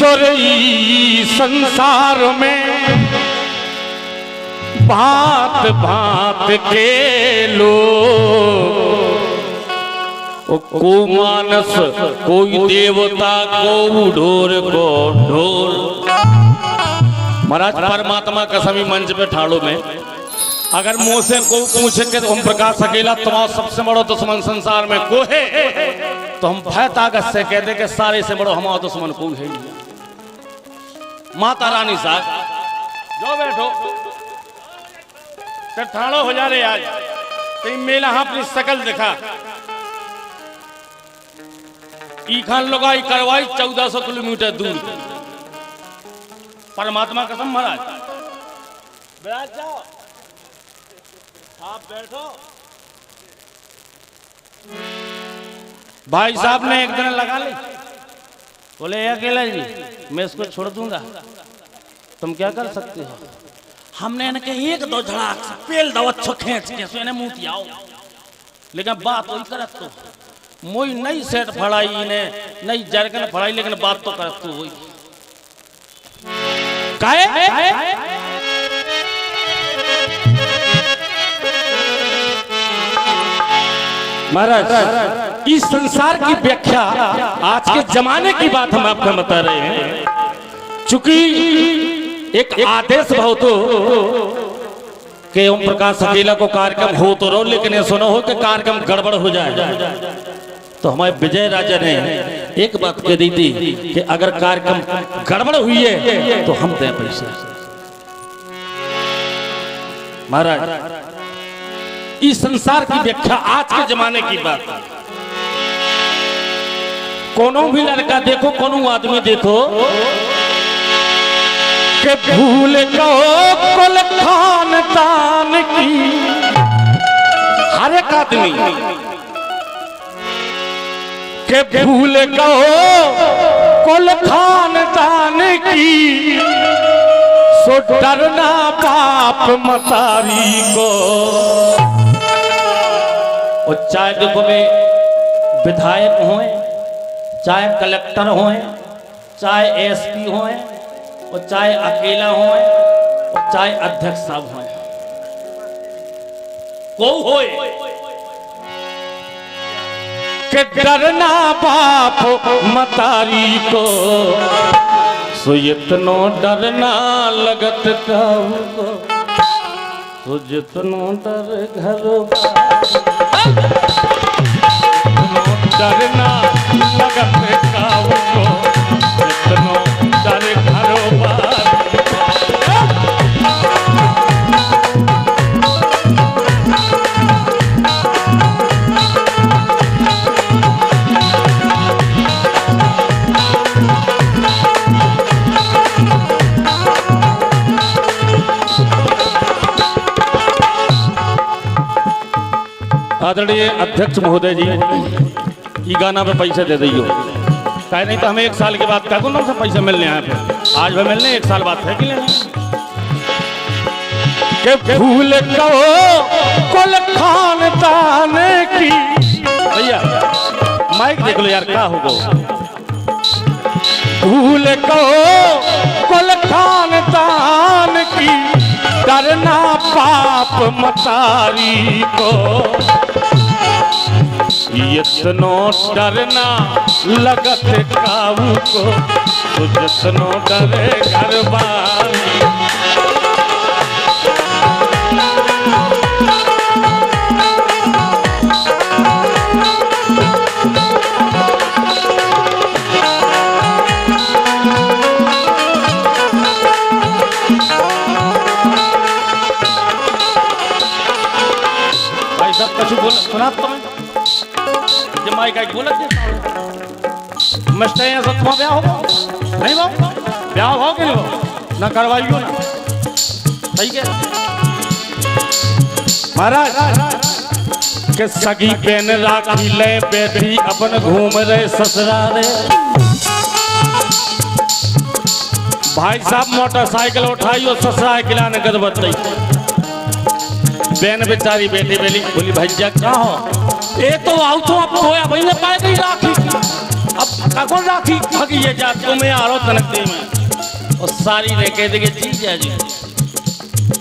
ईश्वर ई संसार में भांत भांत के लोग, को मानस कोई देवता को ढोर को ढोर। महाराज परमात्मा का सभी मंच पे ठाड़ो में अगर मुंह से को पूछे कि ओम प्रकाश अकेला तुम्हारा सबसे बड़ा दुश्मन संसार में को है, तो हम भय ताकत से कह दे कि सारे से बड़ो हमारा दुश्मन कोई है नहीं। माता रानी साहब जो बैठो फिर ठाड़ो हो जा रहे आज कहीं मेला अपनी शकल दिखा ई खान लगाई करवाई 1400 किलोमीटर दूर। परमात्मा कसम महाराज बैठ जाओ आप बैठो। भाई साहब ने एक दिन लगा ली, बोले अकेला जी मैं इसको छोड़ दूंगा, तुम क्या कर सकते हो। हमने इनके एक दो झड़ाक पेल दो अच्छो खींच के सो इन्हें मुंह आओ, लेकिन बात वही करत तो मोई नई सेट फड़ाई ने नई जरगन फड़ाई, लेकिन बात तो करत तो वही काहे। महाराज इस संसार की व्याख्या आज के जमाने की बात हम आपको बता रहे हैं, चूंकि एक आदेश भाव तो कि ओम प्रकाश अकेला को कार्यक्रम हो तो रहो, लेकिन ये सुनो हो कि कार्यक्रम गड़बड़ हो जाए। तो हमारे विजय राजा ने एक बात कह दी थी कि अगर कार्यक्रम गड़बड़ हुई है तो हम दें पैसे। महाराज इस संसार की व्याख्या आज के जमाने की बात, कोनो भी लड़का देखो कोनो आदमी देखो कि भूल गो कुल खानदान की, हर एक आदमी के भूल गो कुल खानदान की, सो डरना बाप मतारी को। और चाहे देखो में विधायक होए, चाहे कलेक्टर होए, चाहे एसपी होए, और चाहे अकेला होए, और चाहे अध्यक्ष साहब होए, को होए कि डरना बाप मतारी को, सो इतनो डरना लगत काऊ को, तो जितनो डर घर डरना लगत काऊ को, जितनो डर घर बार। आदरणीय अध्यक्ष महोदय जी ये गाना पे पैसे दे दियो, कहे नहीं तो हमें एक साल के बाद क्या से पैसे मिलने हैं पे आज भी मिलने, एक साल बाद है कि नहीं। के भूल गो कुल खानदान की, भैया माइक देख लो यार क्या होगा। भूल गो कुल खानदान की, डरना बाप मतारी को, इतनो डरना लगत काऊ को, तो जितनो डरे घर बार। भाई सब कुछ बोल सुना तुम्हें जमाई का बोला मस्ते हैं सब ब्याह होगा नहीं वो ब्याह हो कि नहीं हो ना करवाइयो ना, सही है महाराज के सगी बहन राखी ले बैठी अपन घूम रहे ससुराल। भाई साहब मोटरसाइकिल उठाई और ससुराल खिलाने गद बताई, बहन बेचारी बेटी बोली भैया क्या हो, ये तो आओ तो अब होया भाई ने पाए गई राखी, अब कौन राखी भागी ये जात को मैं आ रहा तनक दे में और सारी ने कह देगे जी जाजू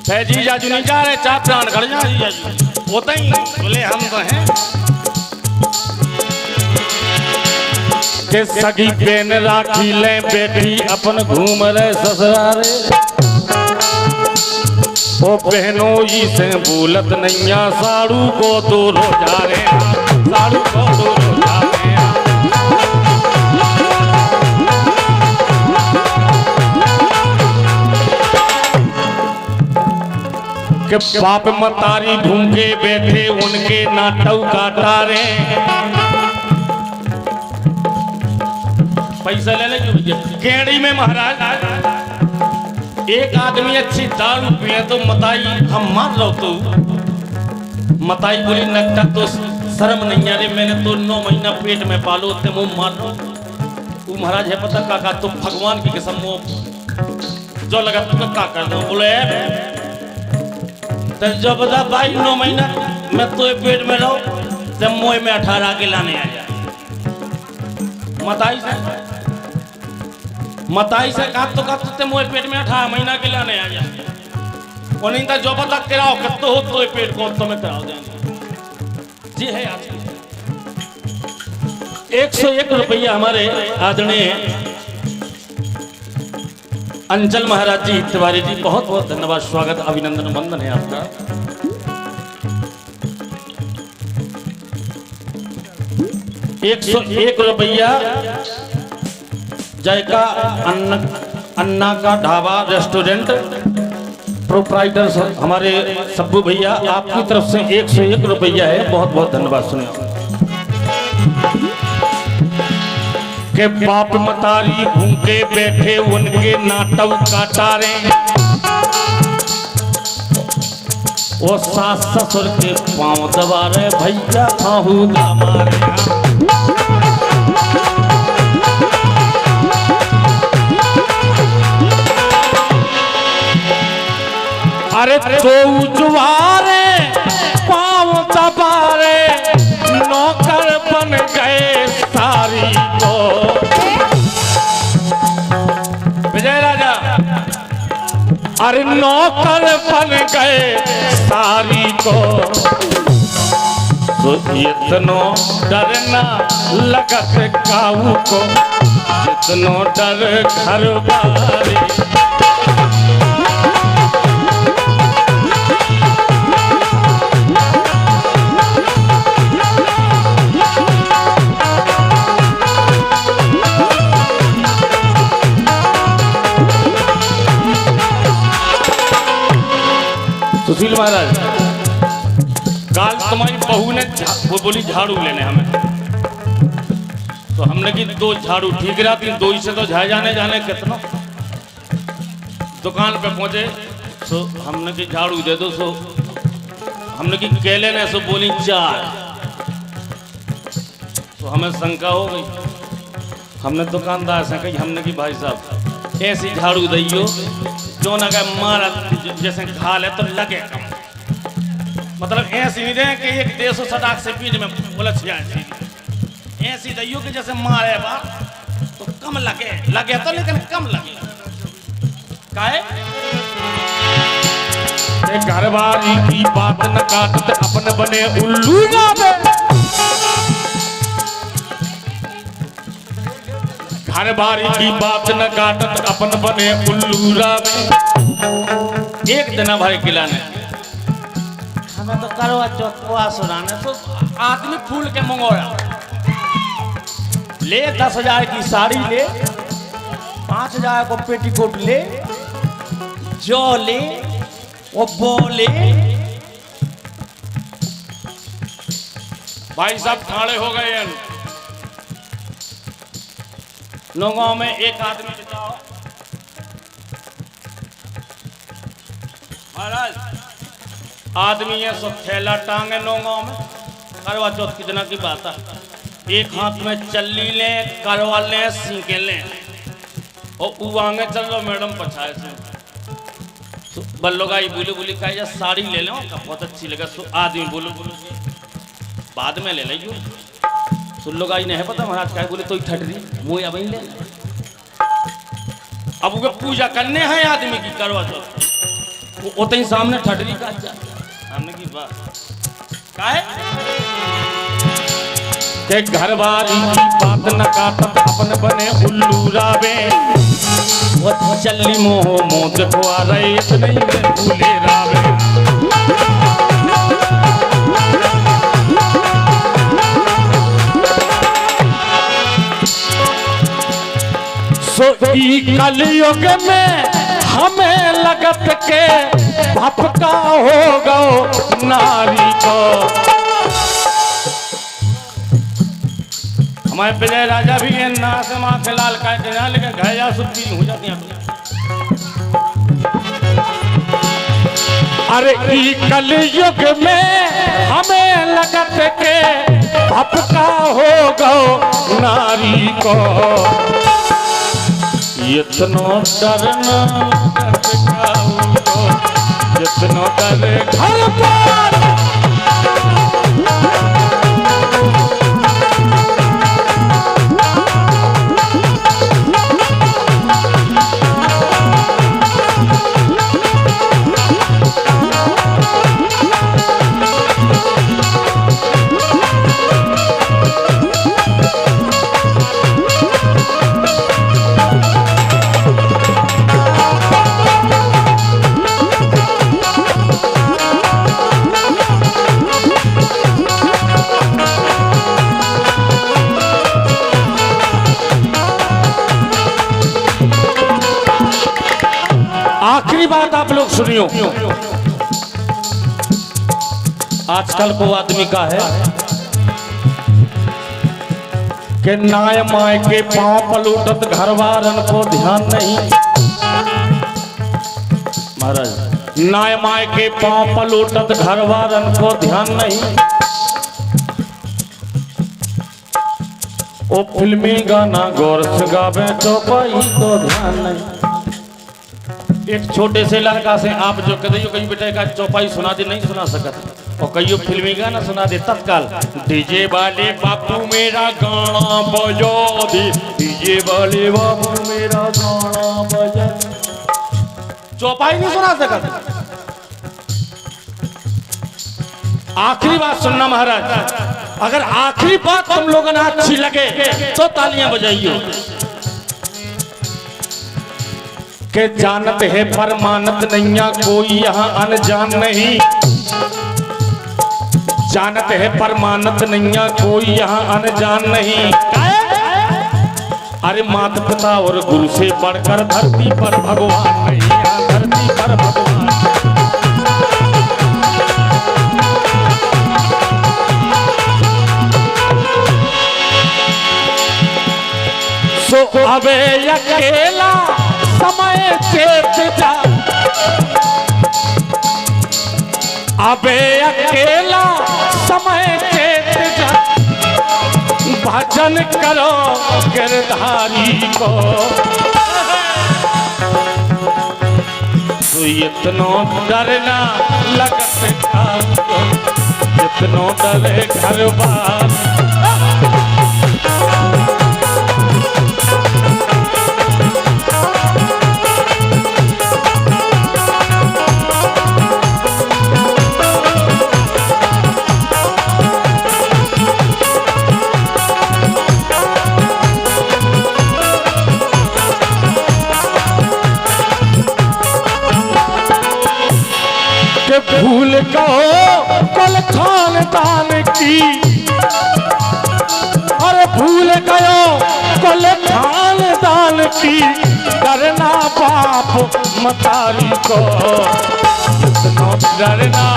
है जी जाजू नहीं जा रहे चाप प्राण कर जा जी जाजू होता ही बोले हम तो हैं के सगी बेन राखी ले बेटी अपन घूम रहे ससुरारे ओ बहनों ही से बोलत नैया साड़ू को तो रोजारे साड़ू को तो रोजारे के बाप मतारी भूखे बैठे उनके नाटक काटारे पैसा ले ले केड़ी में महाराज एक आदमी अच्छी दारू पिए तो महाताई हम मान लो तो महाताई बोली नकटा तो शर्म नहीं आ रही मैंने तो 9 महीना पेट में पालो ते मुंह मार लो तू महाराज है पता काका तुम भगवान की कसम वो जो लगा तुम का कर दो बोले तो जो बता भाई 9 महीना मैं तो पेट में रहो जब मोह में 18 के लाने आया मताई से कहा तो मोए पेट में 18 महीना के लाने आ जाए और नहीं था जो बता कराओ कत्तो हो तो पेट को तुम्हें कराओ देंगे जी है आज 101 रुपया हमारे आदरणीय अंचल महाराज जी तिवारी जी बहुत बहुत धन्यवाद स्वागत अभिनंदन वंदन है आपका 101 रुपया जायका अन्ना का ढाबा रेस्टोरेंट प्रोप्राइटर हमारे सब्बू भैया आपकी तरफ से 101 रुपया है बहुत बहुत धन्यवाद सुने के बाप मतारी भूखे बैठे उनके नाटक काटारे वो सास ससुर के पांव दबा रहे भैया खाऊंगा मारे अरे तो जुआरे पाँव दबारे नौकर बन गए सारी को विजय राजा अरे नौकर बन गए सारी को तो इतनो डरना लगत काऊ को जितनो डर घर बारी सुशील महाराज काल तुम्हारी बहू ने वो बोली झाड़ू लेने हमें तो हमने की 2 झाड़ू ठीक रहती 2 ही से तो जाने कितना दुकान पे पहुंचे तो हमने की झाड़ू दे दो सो हमने की केले ने सो बोली 4 तो हमें शंका हो गई हमने दुकानदार से कही हमने की भाई साहब ऐसी झाड़ू दियो जो ना कहे मारा जैसे घाल है तो लगे कम मतलब ऐसी नहीं रहे कि एक 150 सटाक से पीठ में बोला ऐसी दैयो कि जैसे मारे बा तो कम लगे तो लेकिन कम लगे काहे घरवाली की बात न काटते अपन बने उल्लू गावे घरवाली की बात न काटत अपन बने उल्लू रावे एक दिन भाई खिलाने हमें तो करवा चौथ को सुनाने तो आदमी फूल के मंगोरा ले 10,000 की साड़ी ले 5,000 को पेटीकोट ले जो ले वो बोले भाई साहब ठाड़े हो गए हैं लोगों में एक आदमी बताओ महाराज आदमी है सो थैला टांगे लोगों में करवा चौथ की दिना की बात है एक हाथ में चल्ली ले करवा ले सीखे ले और उवांगे चल लो मैडम पछाए से तो बल्लो गाई बोली कहा साड़ी ले लो बहुत अच्छी लगा सो आदमी बोलो बाद में ले लो सुन लोग आई नहीं पता महाराज क्या बोले तो ठटरी मुँह अब ले अब वो पूजा करने हैं आदमी की करवा चौथ वो ही सामने ठटरी का सामने की बात का है के घर वाली की बात न काटत अपन बने उल्लू रावे वो चली मोह मोह देखवा रहे इतने में भूले रावे सो ई कलयुग में हमें लगत के भपका हो गो नारी को हमारे विजय राजा भी है ना से माँ के लाल का लेकिन घाया सुप्ती हो जाती हैं। अरे ई कलयुग में हमें लगत के भपका हो गो नारी को इतना डरना जितना डरे घर पर आखिरी बात आप लोग सुनियो। आजकल को आदमी का है कि नाय माय के पांव पलूटत घरवारन को ध्यान नहीं। महाराज नाय माय के पांव पलूटत घरवारन को ध्यान नहीं। ओ फिल्मी गाना गौर से गावे चौपाई को ध्यान नहीं। एक छोटे से लड़का से आप जो कहते हो कहीं बेटे का चौपाई सुना दे नहीं सुना सकत और कहियो फिल्मी गाना सुना दे तत्काल डीजे वाले बापू मेरा गाना बजा दे डीजे वाले बापू मेरा गाना बजा चौपाई नहीं सुना सकत। आखिरी बात सुनना महाराज अगर आखिरी बात तुम लोगों ने अच्छी लगे तो तालियां बजाइए के जानत है पर मानत नैया कोई यहाँ अनजान नहीं। जानत है पर मानत नैया कोई यहाँ अनजान नहीं। अरे माता पिता और गुरु से बढ़कर धरती पर भगवान नहीं। यहाँ धरती पर भगवान सो अबे अकेला समय चेत जा अबे अकेला समय चेत जा भजन करो गिरधारी को तो इतना डरना लगत जितना डरे घर बार भूल गो कल खानदान की। अरे भूल गयो कल खानदान की डरना बाप मतारी को जितना डरना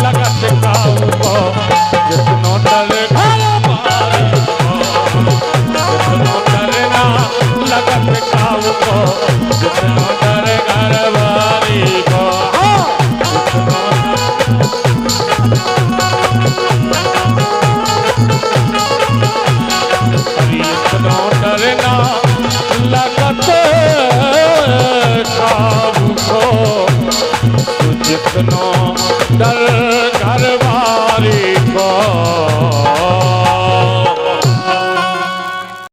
लगत काऊ को जितना डर घरवारी को जितना डरना लगत काऊ को जितना डर घरवारी को डरना लगत काबू को जितना